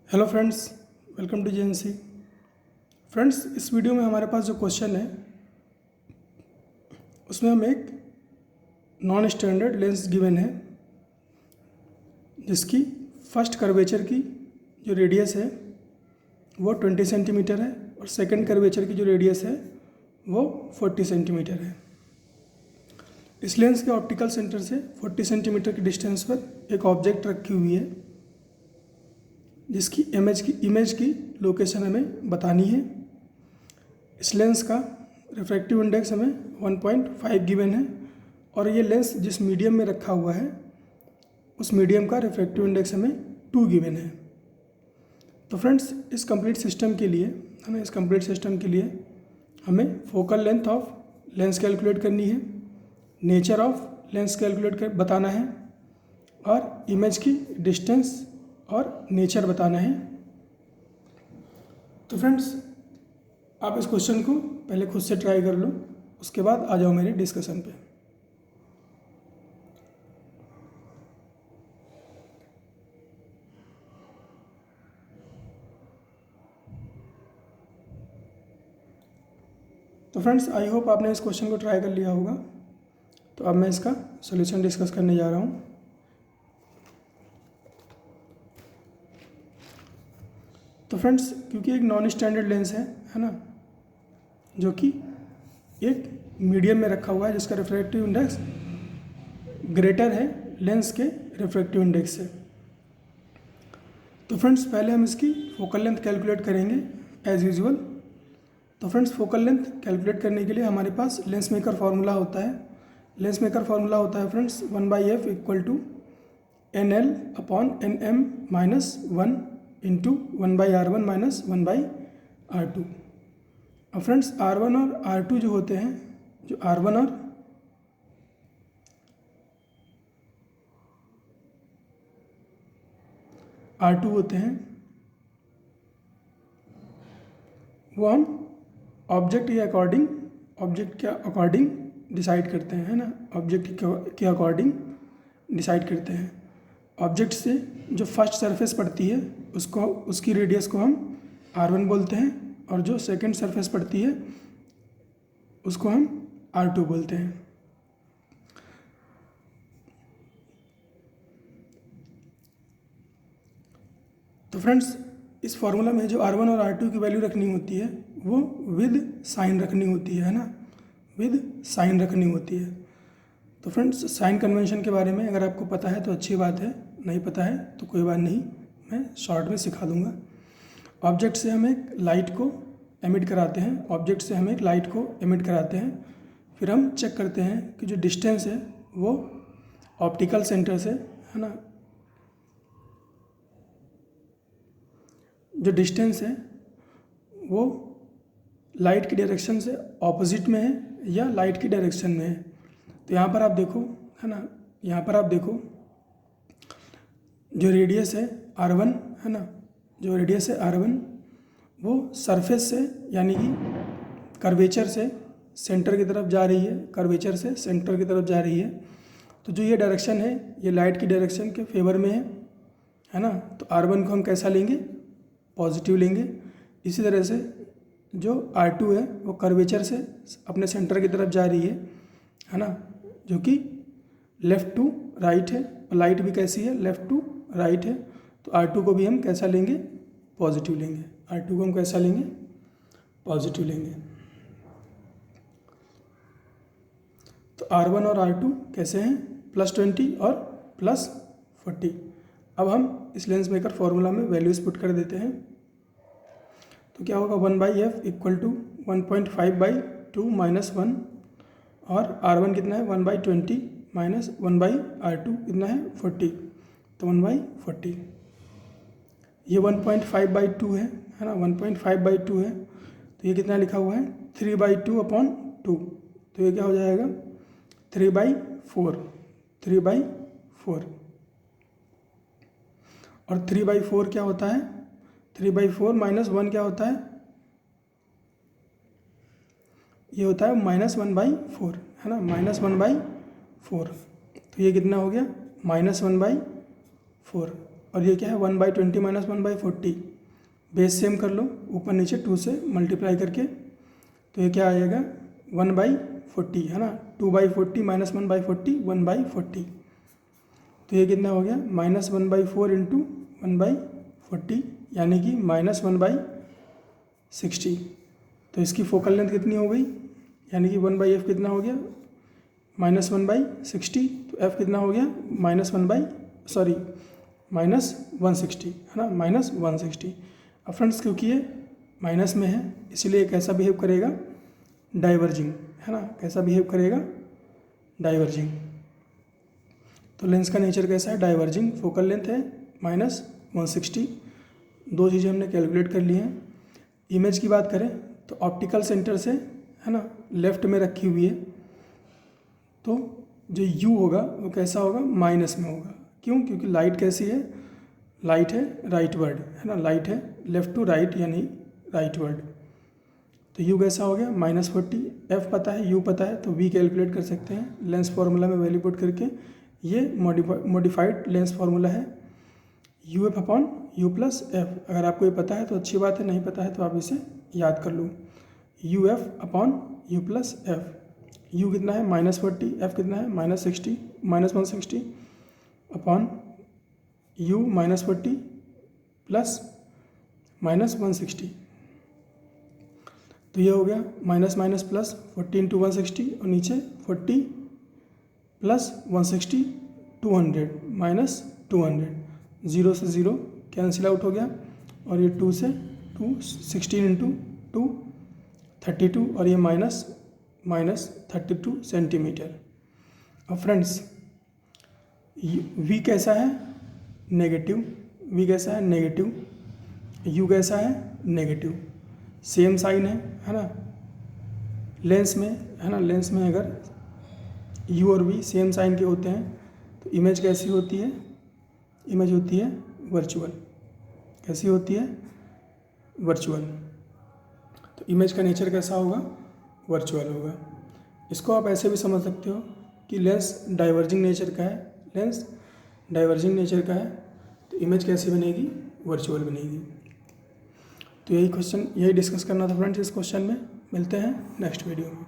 Hello friends, welcome to JNC. Friends, इस video में हमारे पास जो क्वेश्चन है उसमें हम एक नॉन स्टैंडर्ड लेंस गिवन है जिसकी फर्स्ट कर्वेचर की जो रेडियस है वो 20 सेंटीमीटर है और सेकंड कर्वेचर की जो रेडियस है वो 40 सेंटीमीटर है। इस लेंस के ऑप्टिकल सेंटर से 40 सेंटीमीटर की डिस्टेंस पर एक ऑब्जेक्ट रखी हुई है जिसकी इमेज की लोकेशन हमें बतानी है। इस लेंस का रिफ्रैक्टिव इंडेक्स हमें 1.5 गिवन है और ये लेंस जिस मीडियम में रखा हुआ है उस मीडियम का रिफ्रैक्टिव इंडेक्स हमें 2 गिवन है। तो फ्रेंड्स, इस कंप्लीट सिस्टम के लिए हमें focal length of lens calculate करनी है, नेचर ऑफ लेंस कैलकुलेट कर बताना है और इमेज की डिस्टेंस और नेचर बताना है। तो फ्रेंड्स, आप इस क्वेश्चन को पहले खुद से ट्राई कर लो, उसके बाद आ जाओ मेरे डिस्कशन पे। तो फ्रेंड्स, आई होप आपने इस क्वेश्चन को ट्राई कर लिया होगा। तो अब मैं इसका सॉल्यूशन डिस्कस करने जा रहा हूँ। तो फ्रेंड्स, क्योंकि एक नॉन स्टैंडर्ड लेंस है ना, जो कि एक मीडियम में रखा हुआ है जिसका रिफ्रैक्टिव इंडेक्स ग्रेटर है लेंस के रिफ्रैक्टिव इंडेक्स से। तो फ्रेंड्स, पहले हम इसकी फोकल लेंथ कैलकुलेट करेंगे एज यूजुअल। तो फ्रेंड्स, फोकल लेंथ कैलकुलेट करने के लिए हमारे पास लेंस मेकर फार्मूला होता है। लेंस मेकर फार्मूला होता है friends 1/f = NL/NM-1 into 1/R1 - 1/R2। अब फ्रेंड्स, R1 और R2 जो होते हैं, जो R1 और R2 होते हैं, वो हम ऑब्जेक्ट के अकॉर्डिंग डिसाइड करते हैं, है ना। ऑब्जेक्ट के अकॉर्डिंग डिसाइड करते हैं। ऑब्जेक्ट से जो फर्स्ट सरफेस पड़ती है उसकी रेडियस को हम R1 बोलते हैं और जो सेकंड सरफेस पड़ती है उसको हम R2 बोलते हैं। तो फ्रेंड्स, इस फॉर्मूला में जो R1 और R2 की वैल्यू रखनी होती है वो विद साइन रखनी होती है ना, विद साइन रखनी होती है। तो फ्रेंड्स, साइन कन्वेंशन के बारे में अगर आपको पता है तो अच्छी बात है, नहीं पता है तो कोई बात नहीं, मैं शॉर्ट में सिखा दूंगा। ऑब्जेक्ट से हम एक लाइट को एमिट कराते हैं, फिर हम चेक करते हैं कि जो डिस्टेंस है वो ऑप्टिकल सेंटर से, है ना, जो डिस्टेंस है वो लाइट की डायरेक्शन से ऑपोजिट में है या लाइट की डायरेक्शन में है। तो यहाँ पर आप देखो, है ना, यहाँ पर आप देखो जो रेडियस है R1, है ना, जो रेडियस है R1 वो सरफेस से यानी कि कर्वेचर से सेंटर की तरफ जा रही है, तो जो ये डायरेक्शन है ये लाइट की डायरेक्शन के फेवर में है ना। तो R1 को हम कैसा लेंगे? पॉजिटिव लेंगे। इसी तरह से जो R2 है वो कर्वेचर से अपने सेंटर की तरफ जा रही है ना, जो कि लेफ़्ट टू राइट है और लाइट भी कैसी है? लेफ़्ट टू राइट है। तो R2 को भी हम कैसा लेंगे? पॉजिटिव लेंगे। R2 को हम कैसा लेंगे? पॉजिटिव लेंगे। तो R1 और R2 कैसे हैं? +20 और +40। अब हम इस लेंस मेकर फॉर्मूला में वैल्यूज़ पुट कर देते हैं। तो क्या होगा? 1/f = 1.5/2 - 1 और R1 कितना है? 1/20 - 1/R2 कितना है? 40। तो 1/40। ये 1.5/2 है ना, 1.5/2 है। तो ये कितना लिखा हुआ है? 3/2/2। तो ये क्या हो जाएगा? 3/4। और 3/4 क्या होता है? 3/4 - 1 क्या होता है? ये होता है -1/4, है ना, -1/4। तो ये कितना हो गया? -1/4। और ये क्या है 1/20 माइनस 1/40, बेस सेम कर लो, ऊपर नीचे 2 से मल्टीप्लाई करके, तो ये क्या आएगा 1/40 है ना, 2/40 माइनस 1/40 1/40, तो ये कितना हो गया -1/4 इंटू 1/40 यानी कि -1/60। तो इसकी फोकल लेंथ कितनी हो गई, यानी कि 1/f कितना हो गया -1/60, तो f कितना हो गया -160 है ना, -160। अब फ्रेंड्स क्योंकि ये माइनस में है इसलिए ये कैसा बिहेव करेगा, डाइवर्जिंग है ना, कैसा बिहेव करेगा, डाइवर्जिंग। तो लेंस का नेचर कैसा है, डाइवर्जिंग, फोकल लेंथ है -160। दो चीज़ें हमने कैलकुलेट कर ली हैं। इमेज की बात करें तो ऑप्टिकल सेंटर से है ना लेफ्ट में रखी हुई है, तो जो यू होगा वो कैसा होगा, माइनस में होगा। क्यों, क्योंकि लाइट कैसी है, लाइट है राइटवर्ड है ना, लाइट है लेफ्ट टू राइट यानी राइटवर्ड। तो यू कैसा हो गया -40, एफ पता है यू पता है तो वी कैलकुलेट कर सकते हैं लेंस फार्मूला में वैल्यू पुट करके। ये मॉडिफाइड लेंस फार्मूला है you F upon U plus F. अगर आपको ये पता है तो अच्छी बात है, नहीं पता है तो आप इसे याद कर लो, U F upon U plus F. U कितना है -40, एफ कितना है -160 अपॉन यू -40 प्लस -160, तो ये हो गया माइनस माइनस प्लस 40 इंटू 160 और नीचे 40 प्लस 160 200 माइनस 200, 0 से 0 कैंसिल आउट हो गया और ये 2 से 2 16 इंटू 2 32 और ये -32 सेंटीमीटर। अब फ्रेंड्स वी कैसा है, नेगेटिव, वी कैसा है नेगेटिव, यू कैसा है नेगेटिव, सेम साइन है ना लेंस में, है ना, लेंस में अगर यू और वी सेम साइन के होते हैं तो इमेज कैसी होती है, इमेज होती है वर्चुअल। कैसी होती है, वर्चुअल। तो इमेज का नेचर कैसा होगा, वर्चुअल होगा। इसको आप ऐसे भी समझ सकते हो कि लेंस डाइवर्जिंग नेचर का है, लेंस डाइवर्जिंग नेचर का है तो इमेज कैसी बनेगी, वर्चुअल बनेगी। तो यही डिस्कस करना था फ्रेंड्स इस क्वेश्चन में। मिलते हैं नेक्स्ट वीडियो में।